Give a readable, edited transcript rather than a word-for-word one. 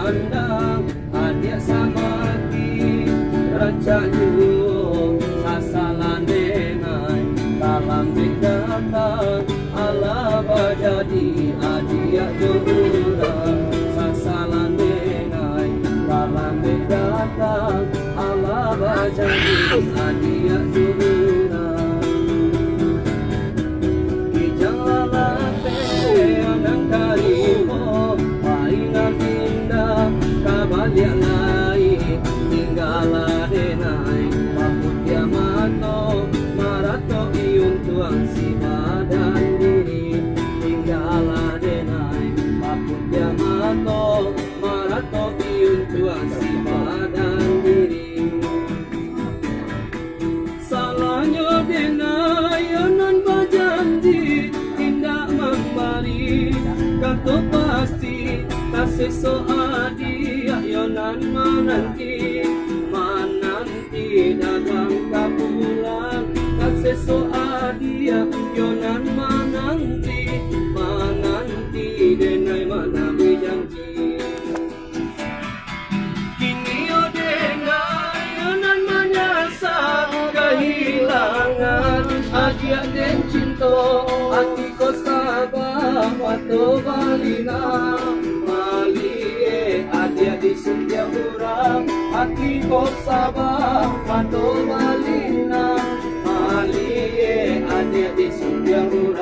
pandang adia samaki rancaju sasalan denai dalam datang ala bajadi adia jurula sasalan denai dalam datang ala bajadi adia jurula kijang lalate anang karimo mainan indah kabaliak lai tinggala denai paput yamato marato iun tuang si badan diri tinggala denai paput yamato marato iun tuang si badan diri salahnya denai anan bajanji tindak membari kanto pasti kasih soadi yonan menanti dagang kapulan kasih soadi yonan menanti denai manawi janji kini yo denai yonan menyasa kehilangan adia den cinto hati ko sabah wato balina adia di setiap orang hati ko sabah wato balina adia di setiap orang